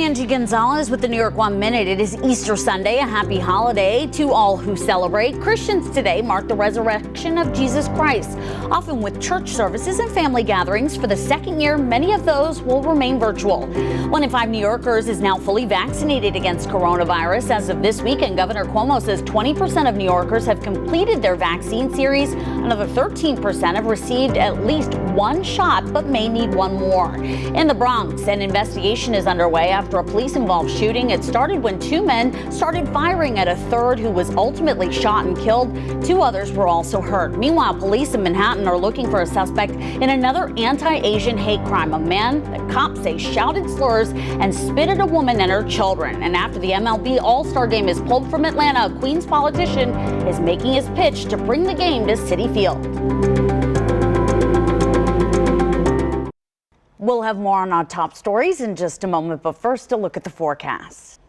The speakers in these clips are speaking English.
Angie Gonzalez with the New York 1 Minute. It is Easter Sunday, a happy holiday to all who celebrate. Christians today mark the resurrection of Jesus Christ, often with church services and family gatherings. For the second year, many of those will remain virtual. 1 in 5 New Yorkers is now fully vaccinated against coronavirus. As of this weekend, Governor Cuomo says 20% of New Yorkers have completed their vaccine series. Another 13% have received at least one shot, but may need one more. In the Bronx, an investigation is underway after a police-involved shooting. It started when 2 men started firing at a third who was ultimately shot and killed. 2 others were also hurt. Meanwhile, police in Manhattan are looking for a suspect in another anti-Asian hate crime. A man that cops say shouted slurs and spit at a woman and her children. And after the MLB All-Star Game is pulled from Atlanta, a Queens politician is making his pitch to bring the game to Citi Field. We'll have more on our top stories in just a moment, but first a look at the forecast.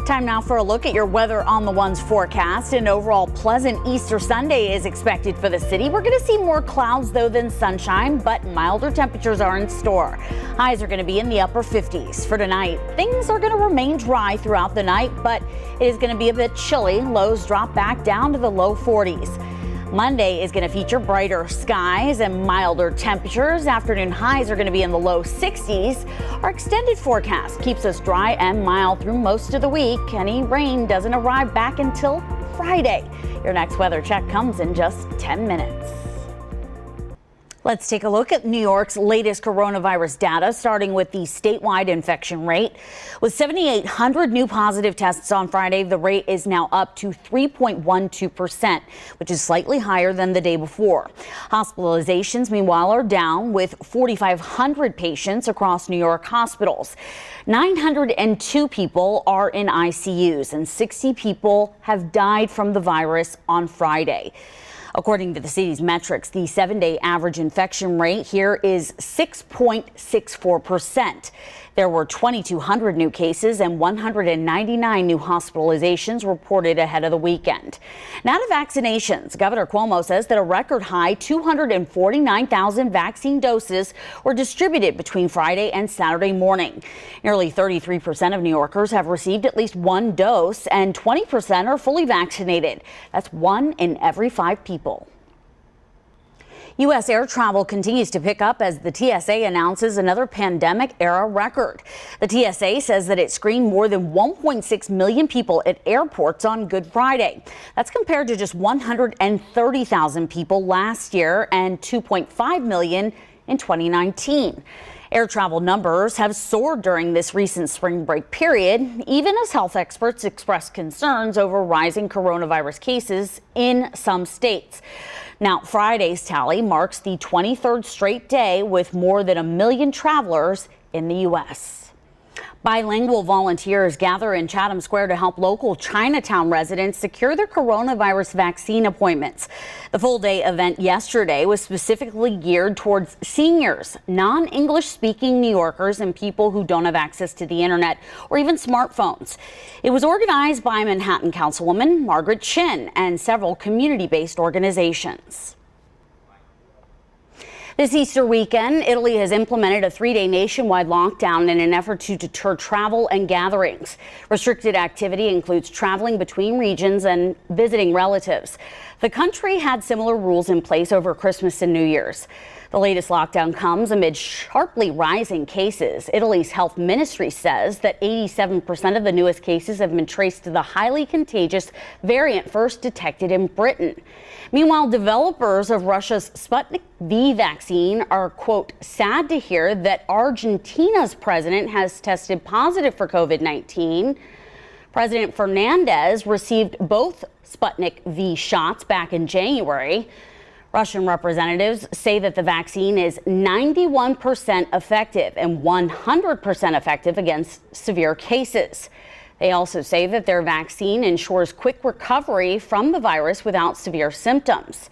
Time now for a look at your weather on the One's forecast. An overall pleasant Easter Sunday is expected for the city. We're going to see more clouds, though, than sunshine, but milder temperatures are in store. Highs are going to be in the upper 50s. For tonight, things are going to remain dry throughout the night, but it is going to be a bit chilly. Lows drop back down to the low 40s. Monday is going to feature brighter skies and milder temperatures. Afternoon highs are going to be in the low 60s. Our extended forecast keeps us dry and mild through most of the week. Any rain doesn't arrive back until Friday. Your next weather check comes in just 10 minutes. Let's take a look at New York's latest coronavirus data, starting with the statewide infection rate. With 7,800 new positive tests on Friday, the rate is now up to 3.12%, which is slightly higher than the day before. Hospitalizations, meanwhile, are down, with 4,500 patients across New York hospitals. 902 people are in ICUs, and 60 people have died from the virus on Friday. According to the city's metrics, the 7-day average infection rate here is 6.64%. There were 2,200 new cases and 199 new hospitalizations reported ahead of the weekend. Now to vaccinations. Governor Cuomo says that a record high 249,000 vaccine doses were distributed between Friday and Saturday morning. Nearly 33% of New Yorkers have received at least one dose, and 20% are fully vaccinated. That's 1 in every 5 people. U.S. air travel continues to pick up as the TSA announces another pandemic-era record. The TSA says that it screened more than 1.6 million people at airports on Good Friday. That's compared to just 130,000 people last year and 2.5 million in 2019. Air travel numbers have soared during this recent spring break period, even as health experts express concerns over rising coronavirus cases in some states. Now, Friday's tally marks the 23rd straight day with more than 1 million travelers in the U.S. Bilingual volunteers gather in Chatham Square to help local Chinatown residents secure their coronavirus vaccine appointments. The full-day event yesterday was specifically geared towards seniors, non-English speaking New Yorkers, and people who don't have access to the internet or even smartphones. It was organized by Manhattan Councilwoman Margaret Chin and several community-based organizations. This Easter weekend, Italy has implemented a 3-day nationwide lockdown in an effort to deter travel and gatherings. Restricted activity includes traveling between regions and visiting relatives. The country had similar rules in place over Christmas and New Year's. The latest lockdown comes amid sharply rising cases. Italy's health ministry says that 87% of the newest cases have been traced to the highly contagious variant first detected in Britain. Meanwhile, developers of Russia's Sputnik V vaccine are, quote, sad to hear that Argentina's president has tested positive for COVID-19. President Fernandez received both Sputnik V shots back in January. Russian representatives say that the vaccine is 91% effective and 100% effective against severe cases. They also say that their vaccine ensures quick recovery from the virus without severe symptoms.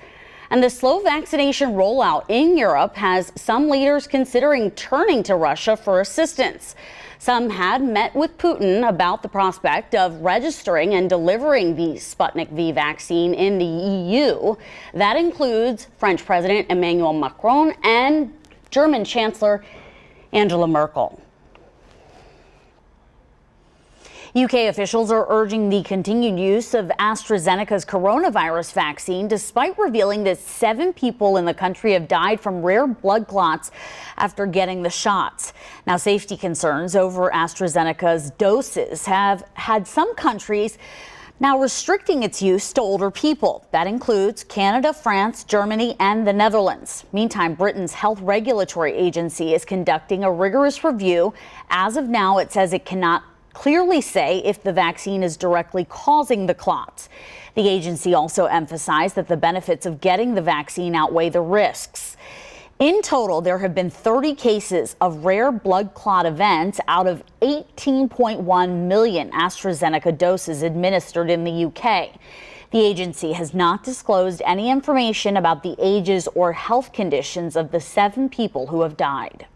And the slow vaccination rollout in Europe has some leaders considering turning to Russia for assistance. Some had met with Putin about the prospect of registering and delivering the Sputnik V vaccine in the EU. That includes French President Emmanuel Macron and German Chancellor Angela Merkel. UK officials are urging the continued use of AstraZeneca's coronavirus vaccine, despite revealing that 7 people in the country have died from rare blood clots after getting the shots. Now, safety concerns over AstraZeneca's doses have had some countries now restricting its use to older people. That includes Canada, France, Germany, and the Netherlands. Meantime, Britain's health regulatory agency is conducting a rigorous review. As of now, it says it cannot clearly say if the vaccine is directly causing the clots. The agency also emphasized that the benefits of getting the vaccine outweigh the risks. In total, there have been 30 cases of rare blood clot events out of 18.1 million AstraZeneca doses administered in the UK. The agency has not disclosed any information about the ages or health conditions of the 7 people who have died.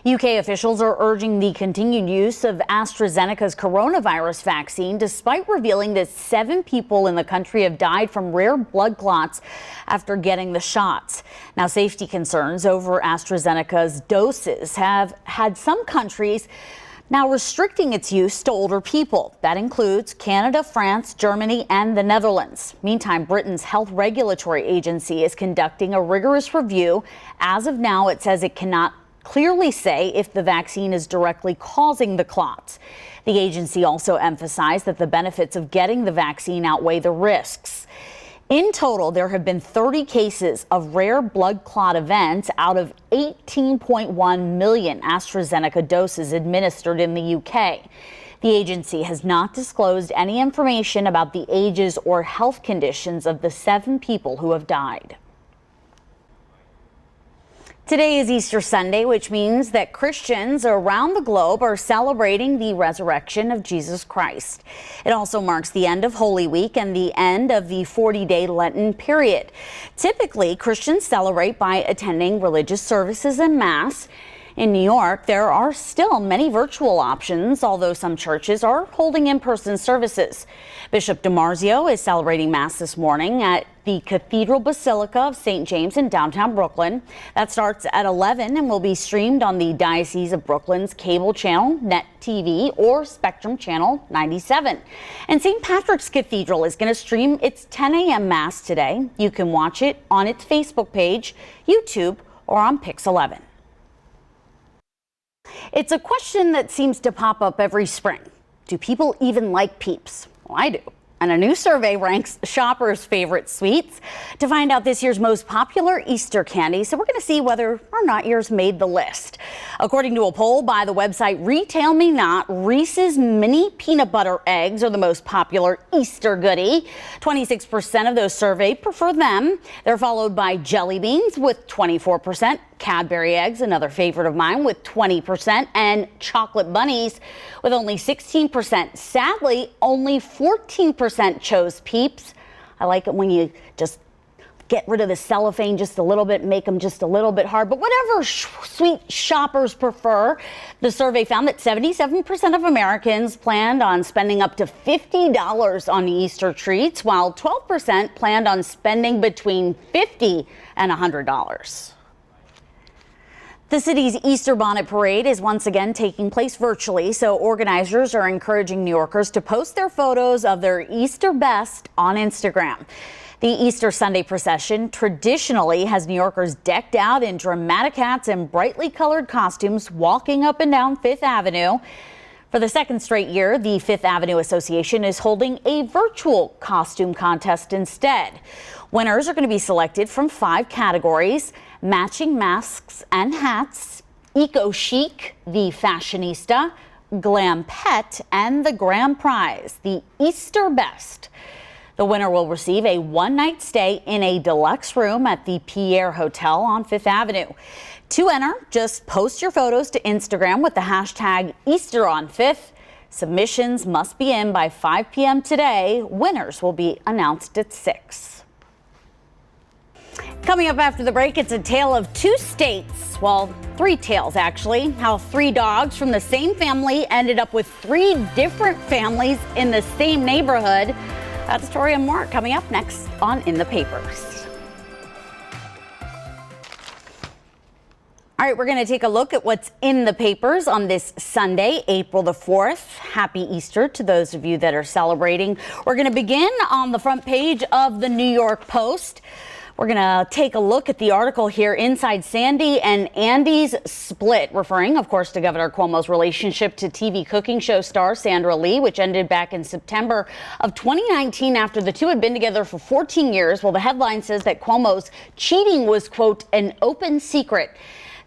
UK officials are urging the continued use of AstraZeneca's coronavirus vaccine, despite revealing that 7 people in the country have died from rare blood clots after getting the shots. Now, safety concerns over AstraZeneca's doses have had some countries now restricting its use to older people. That includes Canada, France, Germany, and the Netherlands. Meantime, Britain's health regulatory agency is conducting a rigorous review. As of now, it says it cannot clearly say if the vaccine is directly causing the clots. The agency also emphasized that the benefits of getting the vaccine outweigh the risks. In total, there have been 30 cases of rare blood clot events out of 18.1 million AstraZeneca doses administered in the UK. The agency has not disclosed any information about the ages or health conditions of the 7 people who have died. Today is Easter Sunday, which means that Christians around the globe are celebrating the resurrection of Jesus Christ. It also marks the end of Holy Week and the end of the 40-day Lenten period. Typically, Christians celebrate by attending religious services and Mass. In New York, there are still many virtual options, although some churches are holding in-person services. Bishop DiMarzio is celebrating Mass this morning at the Cathedral Basilica of St. James in downtown Brooklyn. That starts at 11 and will be streamed on the Diocese of Brooklyn's cable channel, Net TV, or Spectrum Channel 97. And St. Patrick's Cathedral is going to stream its 10 a.m. Mass today. You can watch it on its Facebook page, YouTube, or on Pix 11. It's a question that seems to pop up every spring. Do people even like Peeps? Well, I do. And a new survey ranks shoppers' favorite sweets to find out this year's most popular Easter candy. So we're going to see whether or not yours made the list. According to a poll by the website Retail Me Not, Reese's mini peanut butter eggs are the most popular Easter goodie. 26% of those surveyed prefer them. They're followed by jelly beans with 24%. Cadbury eggs, another favorite of mine, with 20%, and chocolate bunnies with only 16%. Sadly, only 14% chose Peeps. I like it when you just get rid of the cellophane just a little bit, make them just a little bit hard. But whatever sweet shoppers prefer, the survey found that 77% of Americans planned on spending up to $50 on Easter treats, while 12% planned on spending between $50 and $100. The city's Easter Bonnet Parade is once again taking place virtually, so organizers are encouraging New Yorkers to post their photos of their Easter best on Instagram. The Easter Sunday procession traditionally has New Yorkers decked out in dramatic hats and brightly colored costumes walking up and down Fifth Avenue. For the second straight year, the Fifth Avenue Association is holding a virtual costume contest instead. Winners are going to be selected from 5 categories: matching masks and hats, eco chic, the fashionista, glam pet, and the grand prize, the Easter best. The winner will receive a one-night stay in a deluxe room at the Pierre Hotel on Fifth Avenue. To enter, just post your photos to Instagram with the hashtag EasterOnFifth. Submissions must be in by 5 p.m. today. Winners will be announced at 6. Coming up after the break, it's a tale of 2 states. Well, 3 tales, actually. How 3 dogs from the same family ended up with 3 different families in the same neighborhood. That story and more coming up next on In the Papers. All right, we're going to take a look at what's in the papers on this Sunday, April the 4th. Happy Easter to those of you that are celebrating. We're going to begin on the front page of the New York Post. We're going to take a look at the article here, Inside Sandy and Andy's Split, referring, of course, to Governor Cuomo's relationship to TV cooking show star Sandra Lee, which ended back in September of 2019 after the two had been together for 14 years. Well, the headline says that Cuomo's cheating was, quote, an open secret.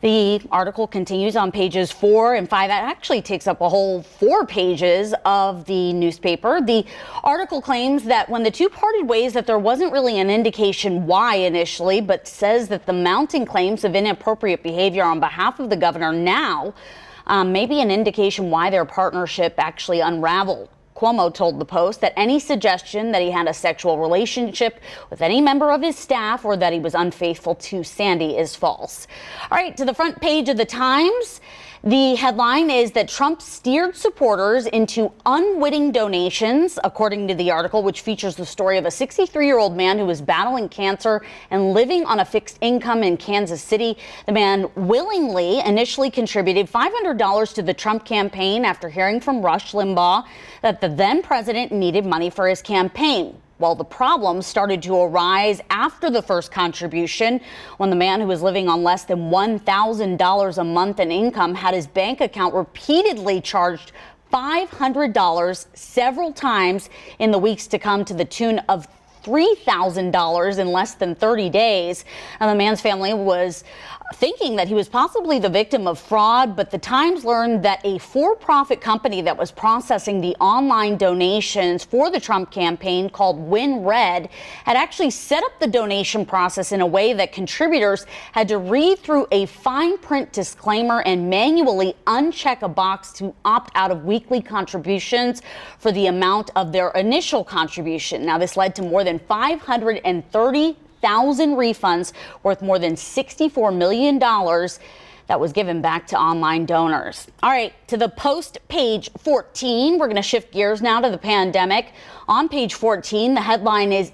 The article continues on pages 4 and 5. That actually takes up a whole 4 pages of the newspaper. The article claims that when the two parted ways, that there wasn't really an indication why initially, but says that the mounting claims of inappropriate behavior on behalf of the governor now may be an indication why their partnership actually unraveled. Cuomo told the Post that any suggestion that he had a sexual relationship with any member of his staff or that he was unfaithful to Sandy is false. All right, to the front page of the Times. The headline is that Trump steered supporters into unwitting donations, according to the article, which features the story of a 63-year-old man who was battling cancer and living on a fixed income in Kansas City. The man willingly initially contributed $500 to the Trump campaign after hearing from Rush Limbaugh that the then president needed money for his campaign. Well, the problems started to arise after the first contribution, when the man who was living on less than $1,000 a month in income had his bank account repeatedly charged $500 several times in the weeks to come, to the tune of $3,000 in less than 30 days. And the man's family was thinking that he was possibly the victim of fraud, but the Times learned that a for-profit company that was processing the online donations for the Trump campaign, called WinRed, had actually set up the donation process in a way that contributors had to read through a fine print disclaimer and manually uncheck a box to opt out of weekly contributions for the amount of their initial contribution. Now, this led to more than 530,000 refunds worth more than $64 million that was given back to online donors. All right, to the Post, page 14. We're going to shift gears now to the pandemic. On page 14, the headline is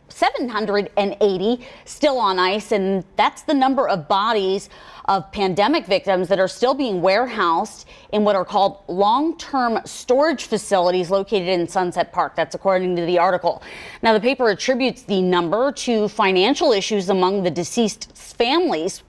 780 still on ice, and that's the number of bodies of pandemic victims that are still being warehoused in what are called long-term storage facilities located in Sunset Park. That's according to the article. Now, the paper attributes the number to financial issues among the deceased families,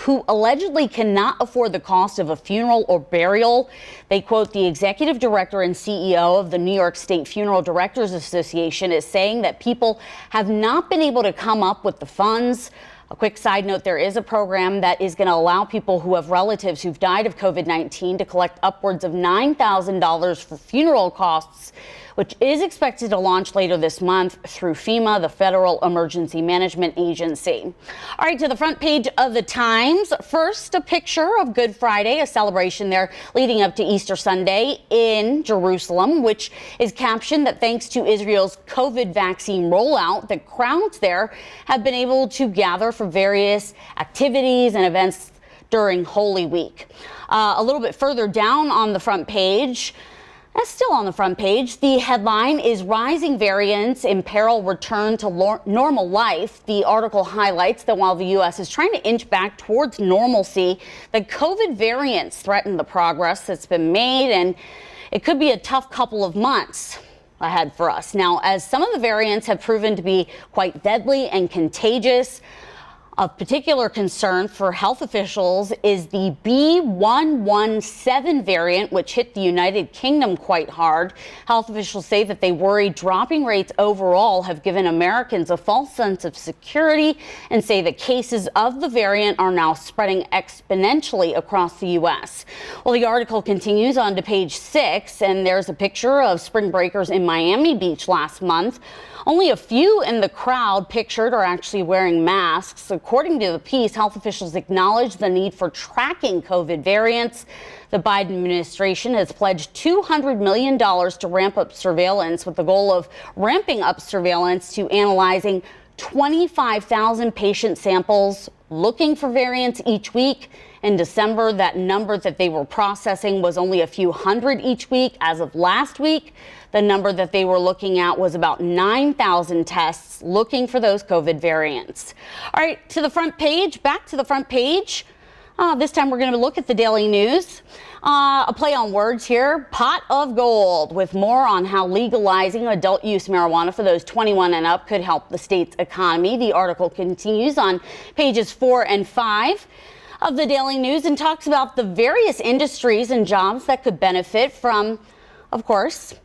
who allegedly cannot afford the cost of a funeral or burial. They quote the executive director and CEO of the New York State Funeral Directors Association as saying that people have not been able to come up with the funds. A quick side note, there is a program that is going to allow people who have relatives who've died of COVID-19 to collect upwards of $9,000 for funeral costs, which is expected to launch later this month through FEMA, the Federal Emergency Management Agency. All right, to the front page of the Times. First, a picture of Good Friday, a celebration there leading up to Easter Sunday in Jerusalem, which is captioned that thanks to Israel's COVID vaccine rollout, the crowds there have been able to gather for various activities and events during Holy Week. A little bit further down on the front page, still on the front page, the headline is Rising Variants Imperil Return to Normal Life. The article highlights that while the U.S. is trying to inch back towards normalcy, the COVID variants threaten the progress that's been made, and it could be a tough couple of months ahead for us. Now, as some of the variants have proven to be quite deadly and contagious, of particular concern for health officials is the B.1.1.7 variant, which hit the United Kingdom quite hard. Health officials say that they worry dropping rates overall have given Americans a false sense of security, and say that cases of the variant are now spreading exponentially across the U.S. Well, the article continues on to page 6, and there's a picture of spring breakers in Miami Beach last month. Only a few in the crowd pictured are actually wearing masks. According to the piece, health officials acknowledge the need for tracking COVID variants. The Biden administration has pledged $200 million to ramp up surveillance, with the goal of ramping up surveillance to analyzing 25,000 patient samples looking for variants each week. In December, that number that they were processing was only a few hundred each week. As of last week, the number that they were looking at was about 9,000 tests looking for those COVID variants. All right, to the front page, back to the front page. This time we're going to look at the daily news. A play on words here, pot of gold, with more on how legalizing adult use marijuana for those 21 and up could help the state's economy. The article continues on pages 4 and 5 of the daily news and talks about the various industries and jobs that could benefit from, of course,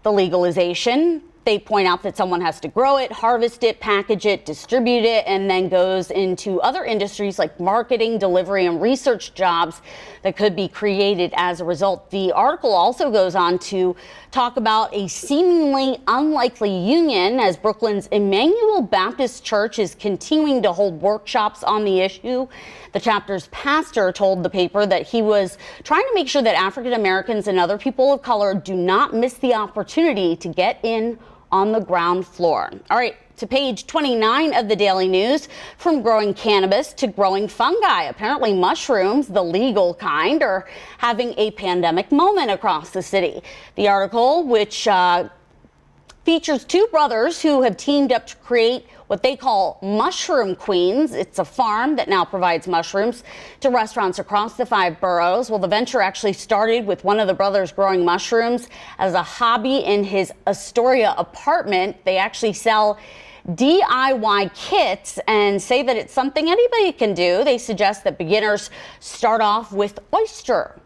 the legalization. They point out that someone has to grow it, harvest it, package it, distribute it, and then goes into other industries like marketing, delivery, and research jobs that could be created as a result. The article also goes on to talk about a seemingly unlikely union as Brooklyn's Emmanuel Baptist Church is continuing to hold workshops on the issue. The chapter's pastor told the paper that he was trying to make sure that African Americans and other people of color do not miss the opportunity to get in on the ground floor. All right, to page 29 of the Daily News, from growing cannabis to growing fungi. Apparently mushrooms, the legal kind, are having a pandemic moment across the city. The article, which features two brothers who have teamed up to create what they call Mushroom Queens. It's a farm that now provides mushrooms to restaurants across the 5 boroughs. Well, the venture actually started with one of the brothers growing mushrooms as a hobby in his Astoria apartment. They actually sell DIY kits and say that it's something anybody can do. They suggest that beginners start off with oyster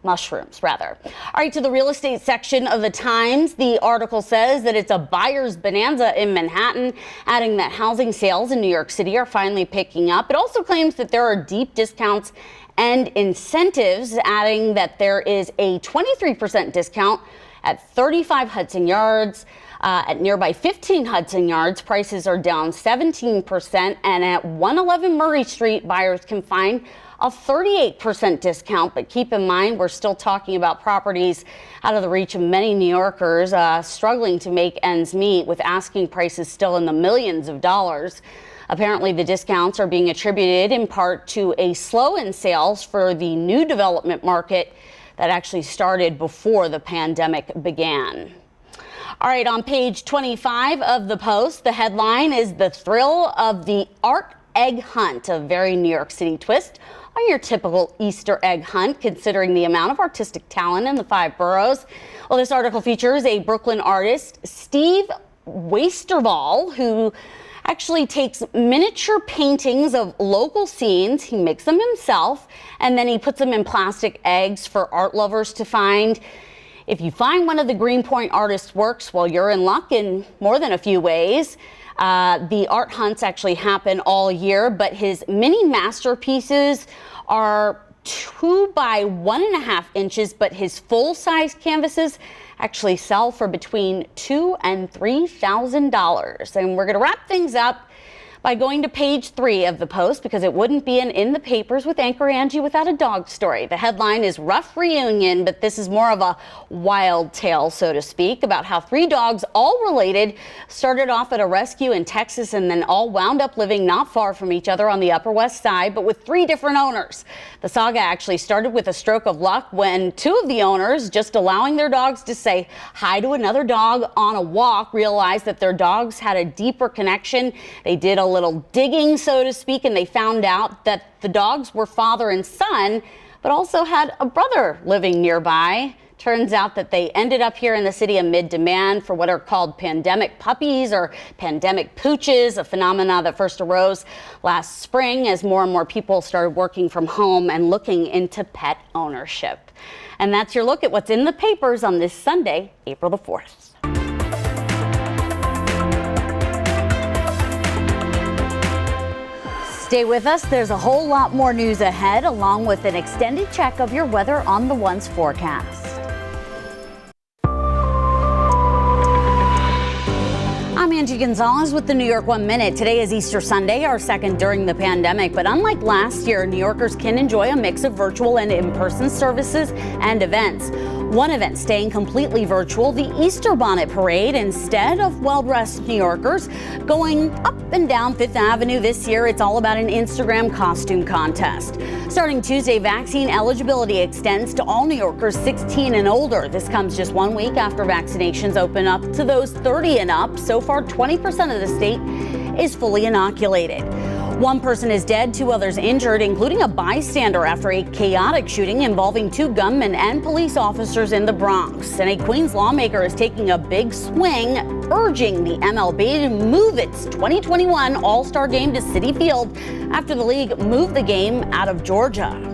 mushrooms, rather. All right, to the real estate section of the Times. The article says that it's a buyer's bonanza in Manhattan, adding that housing sales in New York City are finally picking up. It also claims that there are deep discounts and incentives, adding that there is a 23% discount at 35 Hudson Yards. At nearby 15 Hudson Yards, prices are down 17%, and at 111 Murray Street, buyers can find a 38% discount. But keep in mind, we're still talking about properties out of the reach of many New Yorkers struggling to make ends meet, with asking prices still in the millions of dollars. Apparently, the discounts are being attributed in part to a slow in sales for the new development market that actually started before the pandemic began. All right, on page 25 of the Post, the headline is "The Thrill of the Art Egg Hunt," a very New York City twist on your typical Easter egg hunt, considering the amount of artistic talent in the 5 boroughs. Well, this article features a Brooklyn artist, Steve Wasterval, who actually takes miniature paintings of local scenes. He makes them himself, and then he puts them in plastic eggs for art lovers to find. If you find one of the Greenpoint artist's works, well, you're in luck in more than a few ways. The art hunts actually happen all year, but his mini masterpieces are 2 by 1.5 inches, but his full-size canvases actually sell for between $2,000 and $3,000. And we're going to wrap things up by going to page 3 of the Post, because it wouldn't be in the papers with anchor Angie without a dog story. The headline is "Rough Reunion," but this is more of a wild tale, so to speak, about how 3 dogs, all related, started off at a rescue in Texas and then all wound up living not far from each other on the Upper West Side, but with 3 different owners. The saga actually started with a stroke of luck when 2 of the owners, just allowing their dogs to say hi to another dog on a walk, realized that their dogs had a deeper connection. They did a little digging, so to speak, and they found out that the dogs were father and son, but also had a brother living nearby. Turns out that they ended up here in the city amid demand for what are called pandemic puppies or pandemic pooches, a phenomena that first arose last spring as more and more people started working from home and looking into pet ownership. And that's your look at what's in the papers on this Sunday, April the 4th. Stay with us. There's a whole lot more news ahead, along with an extended check of your weather on the One's forecast. I'm Angie Gonzalez with the New York 1 Minute. Today is Easter Sunday, our second during the pandemic. But unlike last year, New Yorkers can enjoy a mix of virtual and in-person services and events. One event staying completely virtual, the Easter Bonnet Parade, instead of well-dressed New Yorkers going up and down Fifth Avenue this year. It's all about an Instagram costume contest. Starting Tuesday, vaccine eligibility extends to all New Yorkers 16 and older. This comes just 1 week after vaccinations open up to those 30 and up. So far, 20% of the state is fully inoculated. One person is dead, two others injured, including a bystander after a chaotic shooting involving two gunmen and police officers in the Bronx. And a Queens lawmaker is taking a big swing, urging the MLB to move its 2021 All-Star Game to Citi Field after the league moved the game out of Georgia.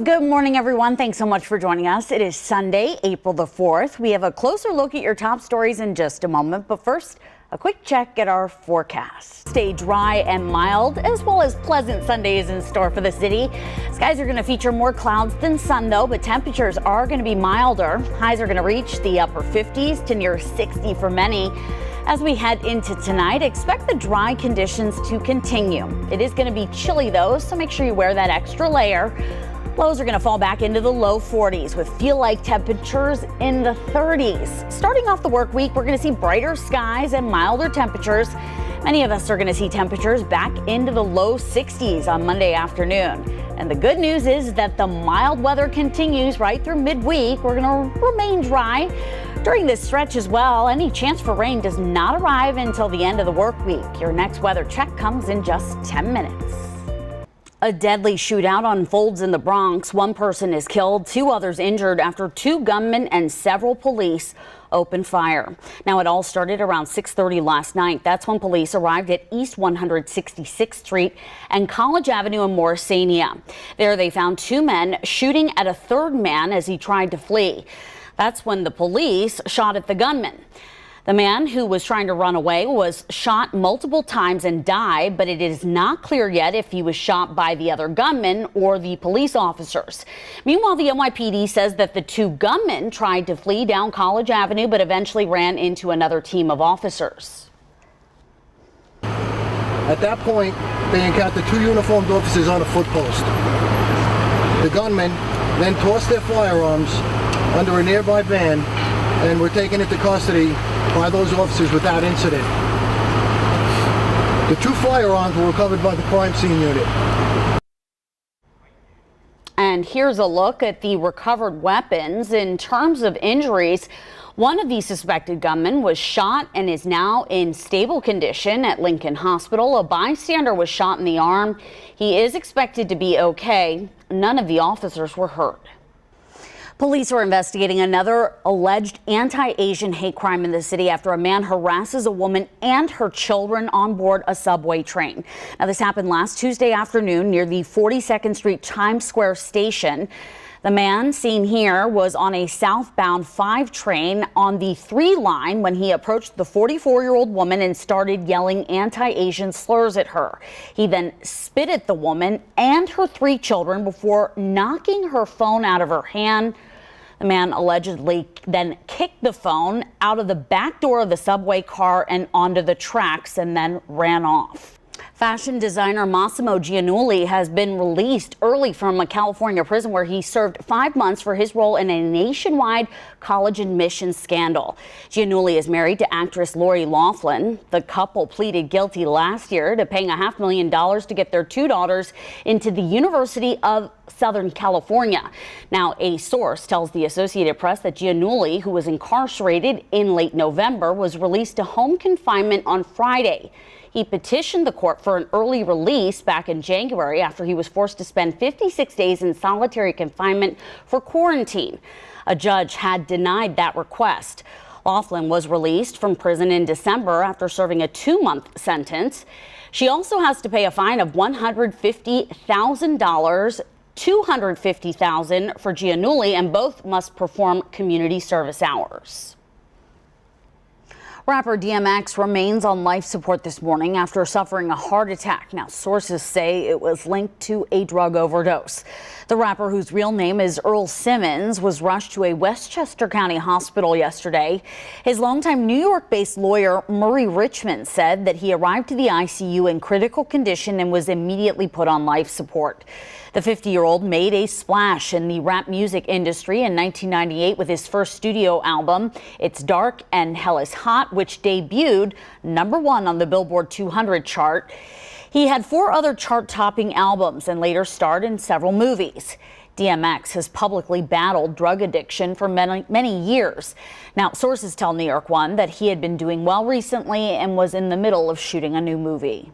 Good morning, everyone. Thanks so much for joining us. It is Sunday, April the 4th. We have a closer look at your top stories in just a moment. But first, a quick check at our forecast. Stay dry and mild, as well as pleasant Sundays in store for the city. Skies are going to feature more clouds than sun, though, but temperatures are going to be milder. Highs are going to reach the upper 50s to near 60 for many. As we head into tonight, expect the dry conditions to continue. It is going to be chilly, though, so make sure you wear that extra layer. Lows are going to fall back into the low 40s with feel-like temperatures in the 30s. Starting off the work week, we're going to see brighter skies and milder temperatures. Many of us are going to see temperatures back into the low 60s on Monday afternoon. And the good news is that the mild weather continues right through midweek. We're going to remain dry during this stretch as well. Any chance for rain does not arrive until the end of the work week. Your next weather check comes in just 10 minutes. A deadly shootout unfolds in the Bronx. One person is killed, two others injured after two gunmen and several police opened fire. Now, it all started around 6:30 last night. That's when police arrived at East 166th Street and College Avenue in Morrisania. There they found two men shooting at a third man as he tried to flee. That's when the police shot at the gunman. The man who was trying to run away was shot multiple times and died, but it is not clear yet if he was shot by the other gunman or the police officers. Meanwhile, the NYPD says that the two gunmen tried to flee down College Avenue, but eventually ran into another team of officers. At that point, they encountered two uniformed officers on a foot post. The gunmen then tossed their firearms under a nearby van and were taken into custody by those officers without incident. The two firearms were recovered by the crime scene unit. And here's a look at the recovered weapons. In terms of injuries, one of the suspected gunmen was shot and is now in stable condition at Lincoln Hospital. A bystander was shot in the arm. He is expected to be okay. None of the officers were hurt. Police are investigating another alleged anti-Asian hate crime in the city after a man harasses a woman and her children on board a subway train. Now, this happened last Tuesday afternoon near the 42nd Street Times Square station. The man seen here was on a southbound 5 train on the 3 line when he approached the 44-year-old woman and started yelling anti-Asian slurs at her. He then spit at the woman and her 3 children before knocking her phone out of her hand. The man allegedly then kicked the phone out of the back door of the subway car and onto the tracks and then ran off. Fashion designer Massimo Giannulli has been released early from a California prison where he served 5 months for his role in a nationwide college admissions scandal. Giannulli is married to actress Lori Loughlin. The couple pleaded guilty last year to paying $500,000 to get their 2 daughters into the University of Southern California. Now, a source tells the Associated Press that Giannulli, who was incarcerated in late November, was released to home confinement on Friday. He petitioned the court for an early release back in January after he was forced to spend 56 days in solitary confinement for quarantine. A judge had denied that request. Loughlin was released from prison in December after serving a 2-month sentence. She also has to pay a fine of $150,000, $250,000 for Giannulli, and both must perform community service hours. Rapper DMX remains on life support this morning after suffering a heart attack. Now, sources say it was linked to a drug overdose. The rapper, whose real name is Earl Simmons, was rushed to a Westchester County hospital yesterday. His longtime New York-based lawyer, Murray Richmond, said that he arrived to the ICU in critical condition and was immediately put on life support. The 50-year-old made a splash in the rap music industry in 1998 with his first studio album, It's Dark and Hell is Hot, which debuted #1 on the Billboard 200 chart. He had 4 other chart-topping albums and later starred in several movies. DMX has publicly battled drug addiction for many years. Now, sources tell New York One that he had been doing well recently and was in the middle of shooting a new movie.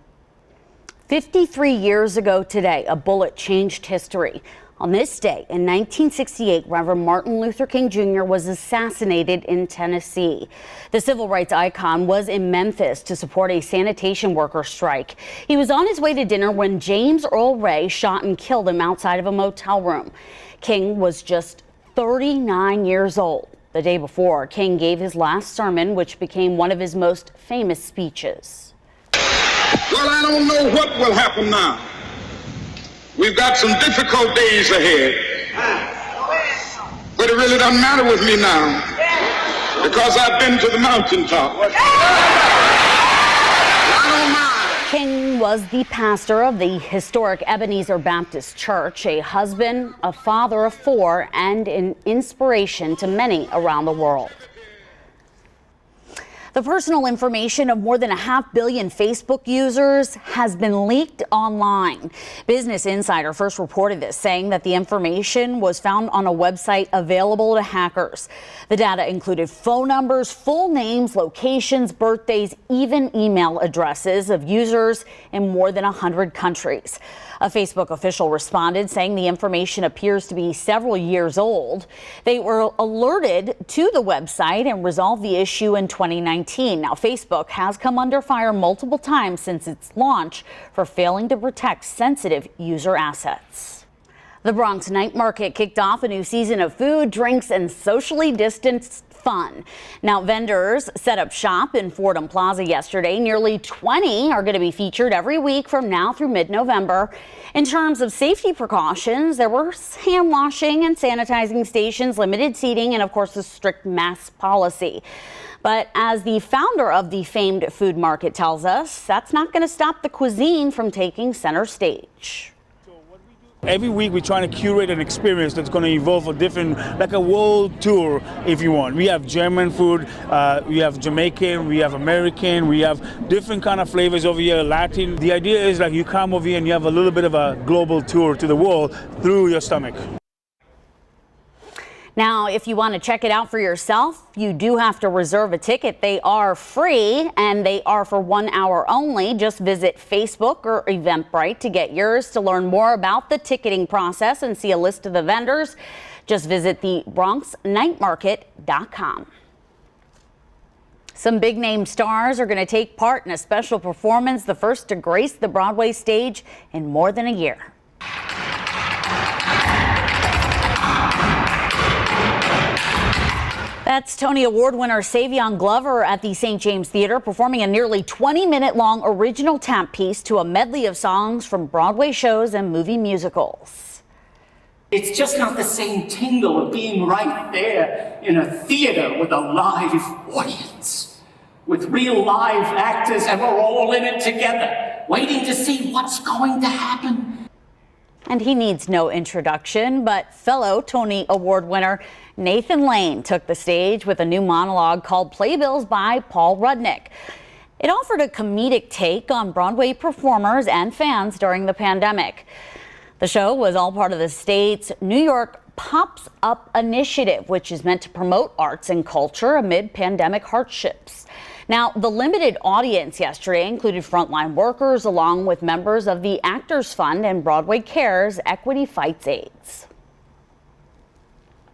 53 years ago today, a bullet changed history. On this day in 1968, Reverend Martin Luther King Jr. was assassinated in Tennessee. The civil rights icon was in Memphis to support a sanitation worker strike. He was on his way to dinner when James Earl Ray shot and killed him outside of a motel room. King was just 39 years old. The day before, King gave his last sermon, which became one of his most famous speeches. Well, I don't know what will happen now. We've got some difficult days ahead. But it really doesn't matter with me now, because I've been to the mountaintop. I don't mind. King was the pastor of the historic Ebenezer Baptist Church, a husband, a father of 4, and an inspiration to many around the world. The personal information of more than 500 million Facebook users has been leaked online. Business Insider first reported this, saying that the information was found on a website available to hackers. The data included phone numbers, full names, locations, birthdays, even email addresses of users in more than 100 countries. A Facebook official responded, saying the information appears to be several years old. They were alerted to the website and resolved the issue in 2019. Now, Facebook has come under fire multiple times since its launch for failing to protect sensitive user assets. The Bronx night market kicked off a new season of food, drinks, and socially distanced fun. Now, vendors set up shop in Fordham Plaza yesterday. Nearly 20 are going to be featured every week from now through mid-November. In terms of safety precautions, there were hand washing and sanitizing stations, limited seating, and of course a strict mask policy. But as the founder of the famed food market tells us, that's not going to stop the cuisine from taking center stage. Every week we're trying to curate an experience that's going to evolve a different, like a world tour, if you want. We have German food, we have Jamaican, we have American, we have different kind of flavors over here, Latin. The idea is like you come over here and you have a little bit of a global tour to the world through your stomach. Now, if you want to check it out for yourself, you do have to reserve a ticket. They are free and they are for 1 hour only. Just visit Facebook or Eventbrite to get yours. To learn more about the ticketing process and see a list of the vendors, just visit the BronxNightMarket.com. Some big name stars are going to take part in a special performance, the first to grace the Broadway stage in more than a year. That's Tony Award winner Savion Glover at the St. James Theater performing a nearly 20-minute-long original tap piece to a medley of songs from Broadway shows and movie musicals. It's just not the same tingle of being right there in a theater with a live audience, with real live actors, and we're all in it together, waiting to see what's going to happen. And he needs no introduction, but fellow Tony Award winner Nathan Lane took the stage with a new monologue called Playbills by Paul Rudnick. It offered a comedic take on Broadway performers and fans during the pandemic. The show was all part of the state's New York Pops Up initiative, which is meant to promote arts and culture amid pandemic hardships. Now, the limited audience yesterday included frontline workers along with members of the Actors Fund and Broadway Cares Equity Fights AIDS.